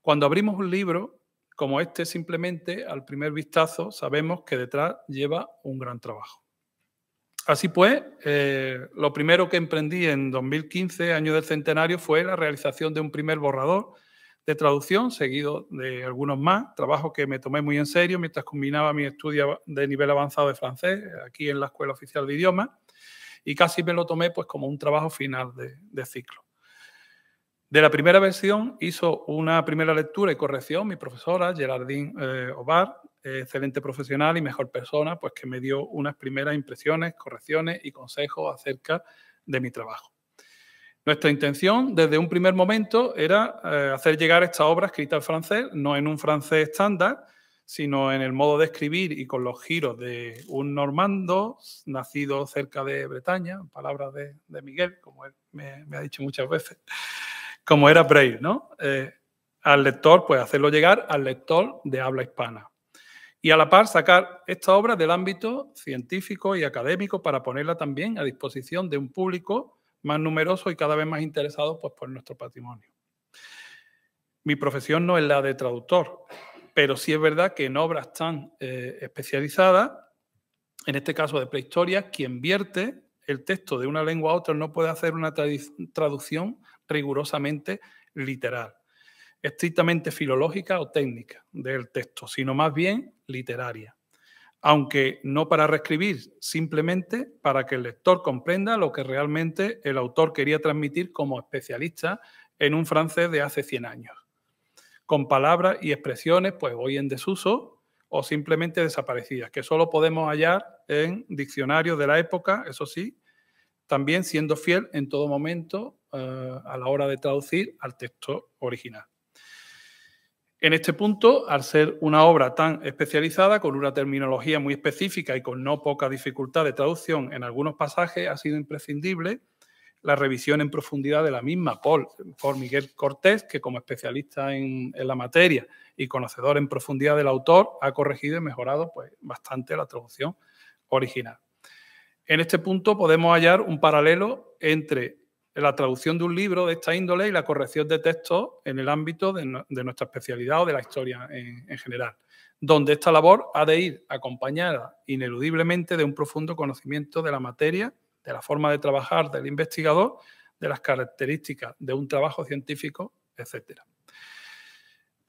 Cuando abrimos un libro como este, simplemente, al primer vistazo, sabemos que detrás lleva un gran trabajo. Así pues, lo primero que emprendí en 2015, año del centenario, fue la realización de un primer borrador de traducción, seguido de algunos más, trabajo que me tomé muy en serio mientras combinaba mi estudio de nivel avanzado de francés, aquí en la Escuela Oficial de Idiomas, y casi me lo tomé pues, como un trabajo final de ciclo. De la primera versión hizo una primera lectura y corrección mi profesora, Geraldine Obar, excelente profesional y mejor persona, pues que me dio unas primeras impresiones, correcciones y consejos acerca de mi trabajo. Nuestra intención desde un primer momento era hacer llegar esta obra escrita en francés, no en un francés estándar, sino en el modo de escribir y con los giros de un normando nacido cerca de Bretaña, palabras de Miguel, como él me ha dicho muchas veces, como era Braille, ¿no? Al lector, pues hacerlo llegar al lector de habla hispana. Y a la par sacar esta obra del ámbito científico y académico para ponerla también a disposición de un público más numeroso y cada vez más interesado pues, por nuestro patrimonio. Mi profesión no es la de traductor, pero sí es verdad que en obras tan especializadas, en este caso de prehistoria, quien vierte el texto de una lengua a otra no puede hacer una traducción rigurosamente literal, estrictamente filológica o técnica del texto, sino más bien literaria. aunque no para reescribir, simplemente para que el lector comprenda lo que realmente el autor quería transmitir como especialista en un francés de hace 100 años, con palabras y expresiones pues hoy en desuso o simplemente desaparecidas, que solo podemos hallar en diccionarios de la época, eso sí, también siendo fiel en todo momento a la hora de traducir al texto original. En este punto, al ser una obra tan especializada, con una terminología muy específica y con no poca dificultad de traducción en algunos pasajes, ha sido imprescindible la revisión en profundidad de la misma por Miguel Cortés, que como especialista en la materia y conocedor en profundidad del autor, ha corregido y mejorado pues, bastante la traducción original. En este punto podemos hallar un paralelo entre la traducción de un libro de esta índole y la corrección de textos en el ámbito de nuestra especialidad o de la historia en general, donde esta labor ha de ir acompañada ineludiblemente de un profundo conocimiento de la materia, de la forma de trabajar del investigador, de las características de un trabajo científico, etc.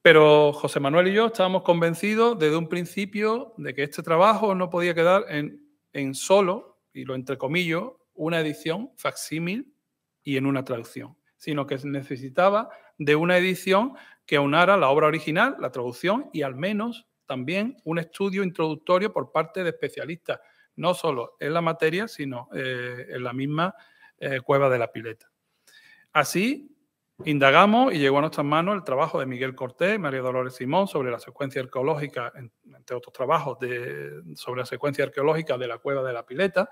Pero José Manuel y yo estábamos convencidos desde un principio de que este trabajo no podía quedar en solo, y lo entrecomillo, una edición facsímil y en una traducción, sino que necesitaba de una edición que aunara la obra original, la traducción y al menos también un estudio introductorio por parte de especialistas, no solo en la materia, sino en la misma Cueva de la Pileta. Así, indagamos y llegó a nuestras manos el trabajo de Miguel Cortés y María Dolores Simón sobre la secuencia arqueológica, entre otros trabajos sobre la secuencia arqueológica de la Cueva de la Pileta,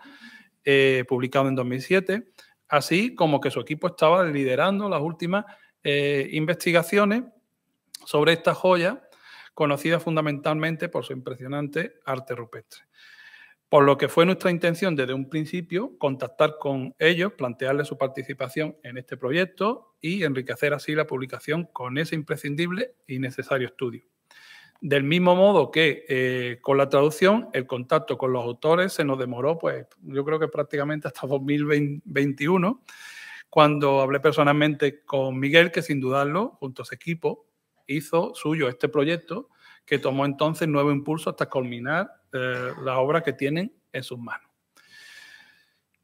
publicado en 2007, así como que su equipo estaba liderando las últimas investigaciones sobre esta joya, conocida fundamentalmente por su impresionante arte rupestre. Por lo que fue nuestra intención desde un principio contactar con ellos, plantearles su participación en este proyecto y enriquecer así la publicación con ese imprescindible y necesario estudio. Del mismo modo que con la traducción, el contacto con los autores se nos demoró, pues yo creo que prácticamente hasta 2021, cuando hablé personalmente con Miguel, que sin dudarlo, junto a su equipo, hizo suyo este proyecto, que tomó entonces nuevo impulso hasta culminar la obra que tienen en sus manos.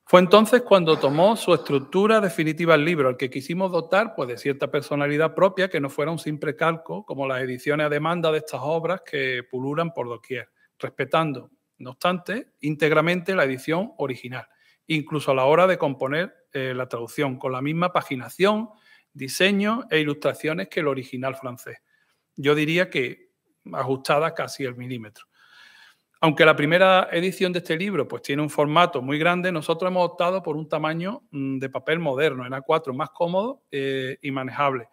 Fue entonces cuando tomó su estructura definitiva el libro, al que quisimos dotar pues, de cierta personalidad propia, que no fuera un simple calco, como las ediciones a demanda de estas obras que pululan por doquier, respetando, no obstante, íntegramente la edición original, incluso a la hora de componer la traducción, con la misma paginación, diseño e ilustraciones que el original francés. Yo diría que ajustada casi al milímetro. Aunque la primera edición de este libro pues, tiene un formato muy grande, nosotros hemos optado por un tamaño de papel moderno, en A4, más cómodo y manejable,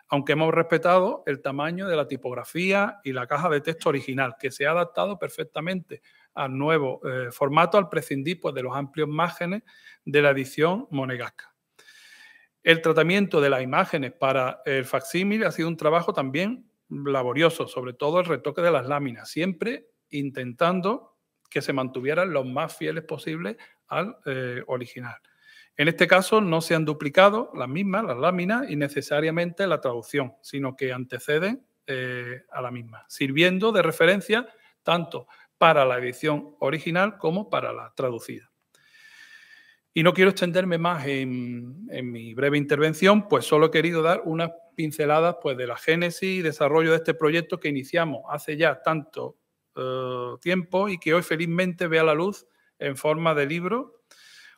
aunque hemos respetado el tamaño de la tipografía y la caja de texto original, que se ha adaptado perfectamente al nuevo formato al prescindir pues, de los amplios márgenes de la edición monegasca. El tratamiento de las imágenes para el facsímil ha sido un trabajo también laborioso, sobre todo el retoque de las láminas, siempre intentando que se mantuvieran los más fieles posibles al original. En este caso no se han duplicado las mismas, las láminas, y necesariamente la traducción, sino que anteceden a la misma, sirviendo de referencia tanto para la edición original como para la traducida. Y no quiero extenderme más en mi breve intervención, pues solo he querido dar unas pinceladas pues, de la génesis y desarrollo de este proyecto que iniciamos hace ya tanto tiempo y que hoy felizmente ve a la luz en forma de libro.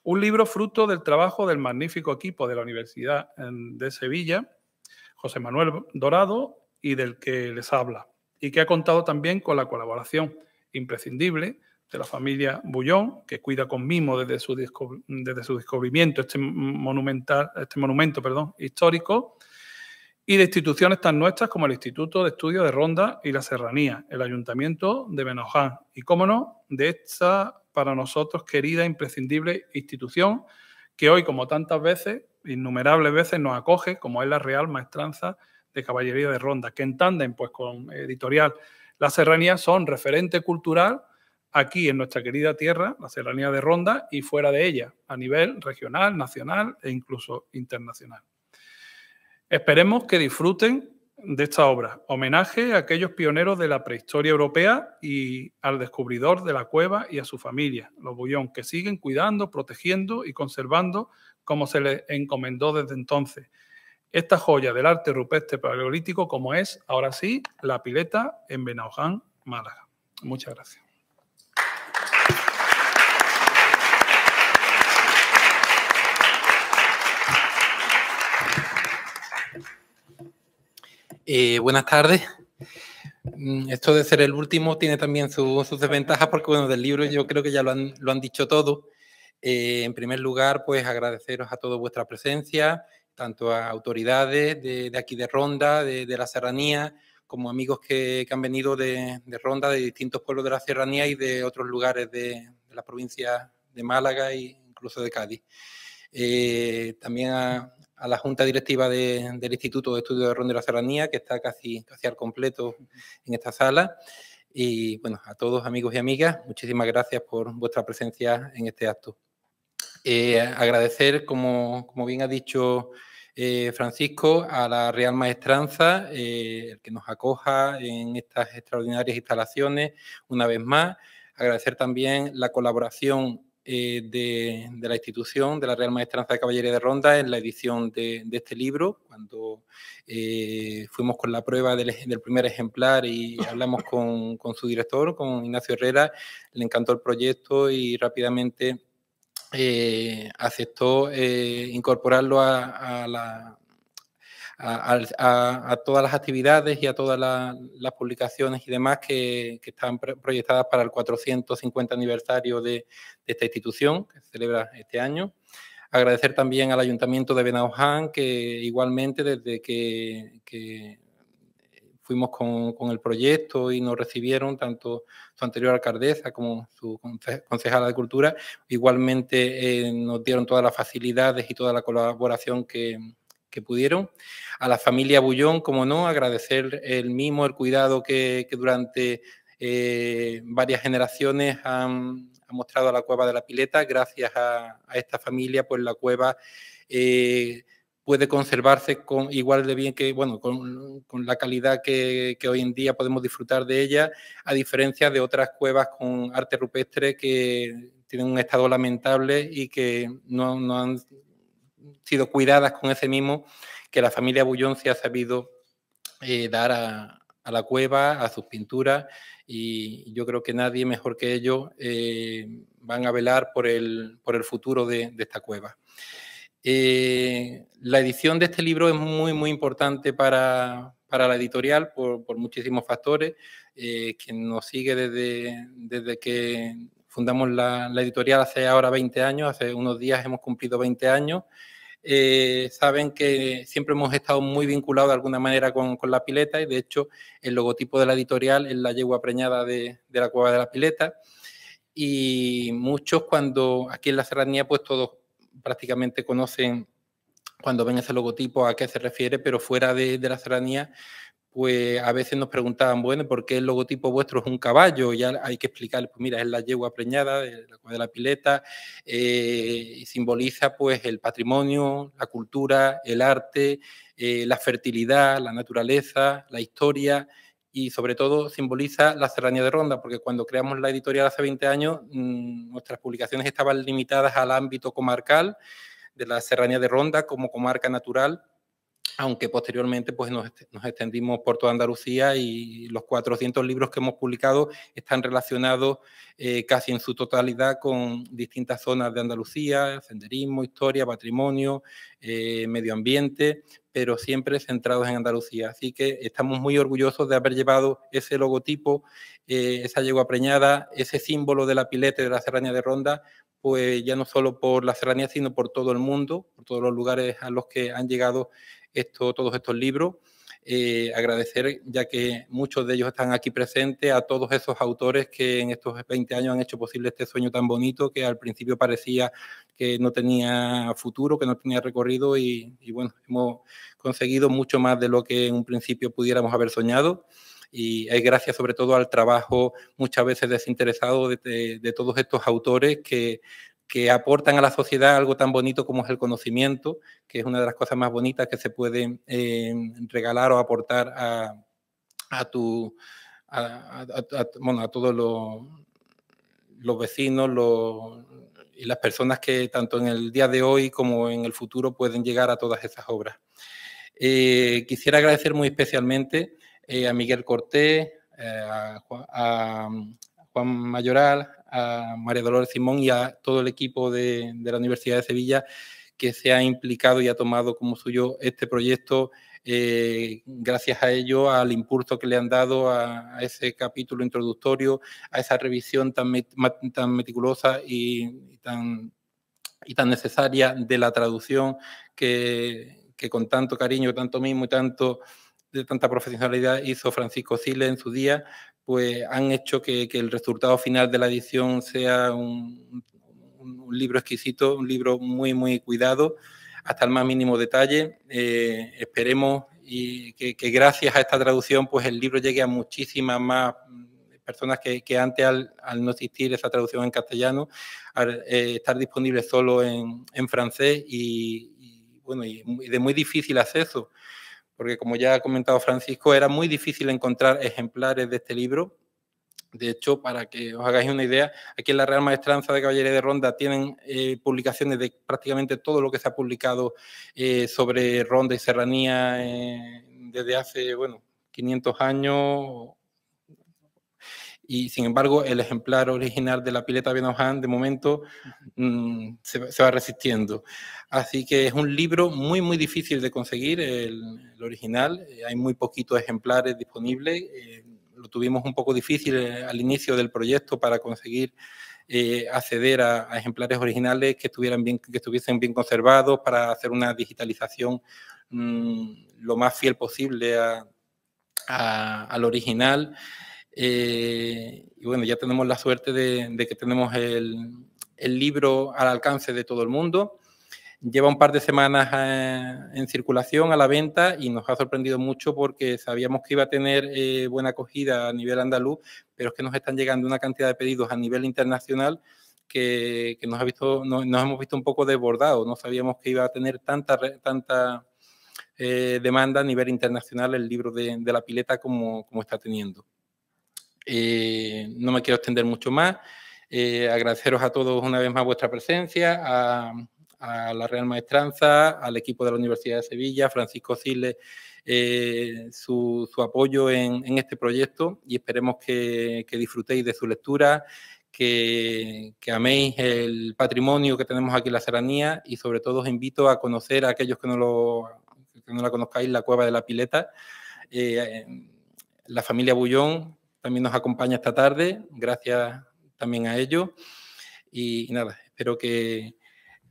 Un libro fruto del trabajo del magnífico equipo de la Universidad de Sevilla, José Manuel Dorado, y del que les habla, y que ha contado también con la colaboración imprescindible de la familia Bullón, que cuida con mimo desde su descubrimiento este monumento histórico, y de instituciones tan nuestras como el Instituto de Estudios de Ronda y la Serranía, el Ayuntamiento de Benoján y, cómo no, de esta para nosotros querida e imprescindible institución que hoy, como tantas veces, innumerables veces, nos acoge, como es la Real Maestranza de Caballería de Ronda, que en tándem pues, con Editorial La Serranía son referente cultural aquí en nuestra querida tierra, la Serranía de Ronda, y fuera de ella, a nivel regional, nacional e incluso internacional. Esperemos que disfruten de esta obra. Homenaje a aquellos pioneros de la prehistoria europea y al descubridor de la cueva y a su familia, los Bullón, que siguen cuidando, protegiendo y conservando como se les encomendó desde entonces esta joya del arte rupestre paleolítico como es, ahora sí, La Pileta en Benaoján, Málaga. Muchas gracias. Buenas tardes. Esto de ser el último tiene también sus desventajas porque, bueno, del libro yo creo que ya lo han dicho todo. En primer lugar, pues agradeceros a todos vuestra presencia, tanto a autoridades de aquí de Ronda, de la Serranía, como amigos que han venido de Ronda, de distintos pueblos de la Serranía y de otros lugares de la provincia de Málaga e incluso de Cádiz. También a la Junta Directiva del Instituto de Estudios de Ronda y la Serranía, que está casi al completo en esta sala. Y bueno, a todos amigos y amigas, muchísimas gracias por vuestra presencia en este acto. Agradecer, como bien ha dicho Francisco, a la Real Maestranza, el que nos acoja en estas extraordinarias instalaciones una vez más. Agradecer también la colaboración de la institución, de la Real Maestranza de Caballería de Ronda en la edición de este libro. Cuando fuimos con la prueba del primer ejemplar y hablamos con su director, con Ignacio Herrera, le encantó el proyecto y rápidamente aceptó incorporarlo a todas las actividades y a todas las publicaciones y demás que están proyectadas para el 450 aniversario de esta institución que se celebra este año. Agradecer también al Ayuntamiento de Benaoján, que igualmente desde que fuimos con el proyecto y nos recibieron tanto su anterior alcaldesa como su concejala de Cultura, igualmente nos dieron todas las facilidades y toda la colaboración que pudieron. A la familia Bullón, como no, agradecer el mimo, el cuidado que durante varias generaciones han mostrado a la cueva de la Pileta. Gracias a esta familia, pues la cueva puede conservarse con igual de bien que, bueno, con la calidad que hoy en día podemos disfrutar de ella, a diferencia de otras cuevas con arte rupestre que tienen un estado lamentable y que no han sido cuidadas con ese mimo que la familia Bullón se ha sabido dar a la cueva, a sus pinturas, y yo creo que nadie mejor que ellos van a velar por el futuro de esta cueva. La edición de este libro es muy importante para la editorial por muchísimos factores. Quien nos sigue desde que fundamos la editorial hace ahora 20 años, hace unos días hemos cumplido 20 años, saben que siempre hemos estado muy vinculados de alguna manera con la Pileta y de hecho el logotipo de la editorial es la yegua preñada de la cueva de la Pileta y muchos cuando aquí en la Serranía pues todos prácticamente conocen cuando ven ese logotipo a qué se refiere, pero fuera de la Serranía pues a veces nos preguntaban, bueno, ¿por qué el logotipo vuestro es un caballo? Ya hay que explicarles, pues mira, es la yegua preñada de la cueva de la Pileta y simboliza pues el patrimonio, la cultura, el arte, la fertilidad, la naturaleza, la historia y sobre todo simboliza la Serranía de Ronda, porque cuando creamos la editorial hace 20 años, nuestras publicaciones estaban limitadas al ámbito comarcal de la Serranía de Ronda como comarca natural, aunque posteriormente pues nos extendimos por toda Andalucía y los 400 libros que hemos publicado están relacionados casi en su totalidad con distintas zonas de Andalucía, senderismo, historia, patrimonio, medio ambiente, pero siempre centrados en Andalucía. Así que estamos muy orgullosos de haber llevado ese logotipo, esa yegua preñada, ese símbolo de la pileta de la Serranía de Ronda, pues ya no solo por la Serranía, sino por todo el mundo, por todos los lugares a los que han llegado todos estos libros. Agradecer, ya que muchos de ellos están aquí presentes, a todos esos autores que en estos 20 años han hecho posible este sueño tan bonito que al principio parecía que no tenía futuro, que no tenía recorrido y bueno, hemos conseguido mucho más de lo que en un principio pudiéramos haber soñado. Y es gracias sobre todo al trabajo muchas veces desinteresado de todos estos autores que que aportan a la sociedad algo tan bonito como es el conocimiento, que es una de las cosas más bonitas que se puede regalar o aportar a todos los vecinos y las personas que tanto en el día de hoy como en el futuro pueden llegar a todas esas obras. Quisiera agradecer muy especialmente a Miguel Cortés, a Juan Mayoral, a María Dolores Simón y a todo el equipo de la Universidad de Sevilla que se ha implicado y ha tomado como suyo este proyecto. Gracias a ello, al impulso que le han dado a ese capítulo introductorio, a esa revisión tan meticulosa y tan necesaria de la traducción que con tanto cariño, tanto mimo y de tanta profesionalidad hizo Francisco Siles en su día, pues han hecho que el resultado final de la edición sea un libro exquisito, un libro muy, muy cuidado, hasta el más mínimo detalle. Esperemos que gracias a esta traducción pues el libro llegue a muchísimas más personas que antes, al no existir esa traducción en castellano, al estar disponible solo en francés y de muy difícil acceso, porque como ya ha comentado Francisco, era muy difícil encontrar ejemplares de este libro. De hecho, para que os hagáis una idea, aquí en la Real Maestranza de Caballería de Ronda tienen publicaciones de prácticamente todo lo que se ha publicado sobre ronda y serranía desde hace, 500 años. Y, sin embargo, el ejemplar original de la pileta Benoján, de momento, se va resistiendo. Así que es un libro muy, muy difícil de conseguir, el original. Hay muy poquitos ejemplares disponibles. Lo tuvimos un poco difícil al inicio del proyecto para conseguir acceder a ejemplares originales que estuviesen bien conservados, para hacer una digitalización lo más fiel posible al original. Y ya tenemos la suerte de que tenemos el libro al alcance de todo el mundo. Lleva un par de semanas en circulación, a la venta, y nos ha sorprendido mucho porque sabíamos que iba a tener buena acogida a nivel andaluz, pero es que nos están llegando una cantidad de pedidos a nivel internacional que nos hemos visto un poco desbordados. No sabíamos que iba a tener tanta demanda a nivel internacional el libro de la pileta como está teniendo. No me quiero extender mucho más. Agradeceros a todos una vez más vuestra presencia, a la Real Maestranza, al equipo de la Universidad de Sevilla, Francisco Siles, su apoyo en este proyecto, y esperemos que disfrutéis de su lectura, que améis el patrimonio que tenemos aquí en la serranía, y sobre todo os invito a conocer a aquellos que no la conozcáis, la Cueva de la Pileta. La familia Bullón también nos acompaña esta tarde, gracias también a ellos. Y nada, espero que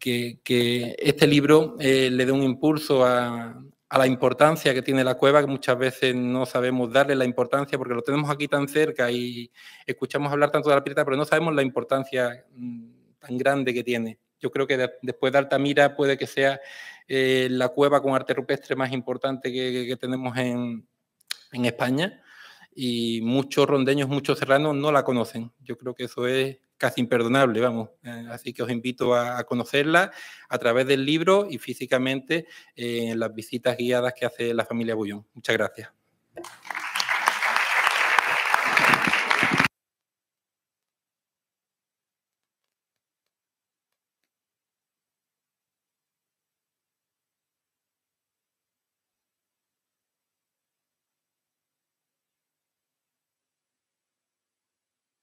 este libro le dé un impulso a la importancia que tiene la cueva, que muchas veces no sabemos darle la importancia porque lo tenemos aquí tan cerca y escuchamos hablar tanto de la pileta, pero no sabemos la importancia tan grande que tiene. Yo creo que después de Altamira puede que sea la cueva con arte rupestre más importante que tenemos en España, y muchos rondeños, muchos serranos no la conocen. Yo creo que eso es casi imperdonable, vamos. Así que os invito a conocerla a través del libro y físicamente en las visitas guiadas que hace la familia Bullón. Muchas gracias.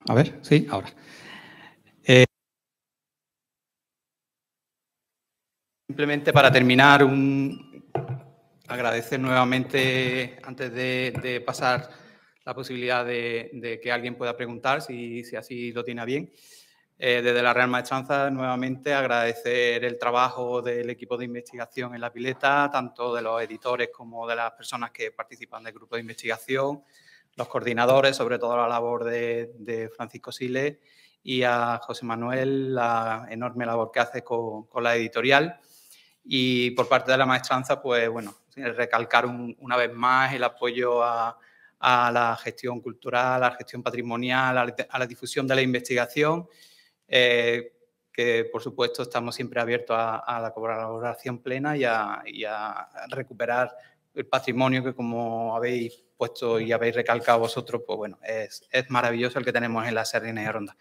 A ver, sí, ahora. Simplemente para terminar, agradecer nuevamente, antes de pasar la posibilidad de que alguien pueda preguntar, si así lo tiene a bien, desde la Real Maestranza, nuevamente agradecer el trabajo del equipo de investigación en la pileta, tanto de los editores como de las personas que participan del grupo de investigación, los coordinadores, sobre todo la labor de Francisco Siles, y a José Manuel, la enorme labor que hace con la editorial. Y por parte de la maestranza, pues bueno, recalcar una vez más el apoyo a la gestión cultural, a la gestión patrimonial, a la difusión de la investigación, que que por supuesto estamos siempre abiertos a la colaboración plena y a recuperar el patrimonio que, como habéis puesto y habéis recalcado vosotros, pues bueno, es maravilloso el que tenemos en la Sardinera de Ronda.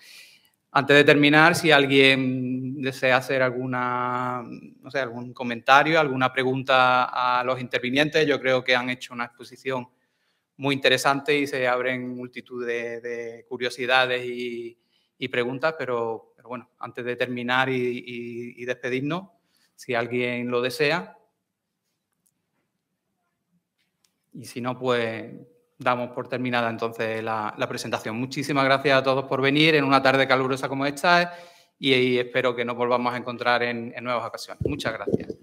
Antes de terminar, si alguien desea hacer alguna, no sé, algún comentario, alguna pregunta a los intervinientes, yo creo que han hecho una exposición muy interesante y se abren multitud de curiosidades y preguntas, pero bueno, antes de terminar y despedirnos, si alguien lo desea, y si no, pues damos por terminada entonces la presentación. Muchísimas gracias a todos por venir en una tarde calurosa como esta y espero que nos volvamos a encontrar en nuevas ocasiones. Muchas gracias.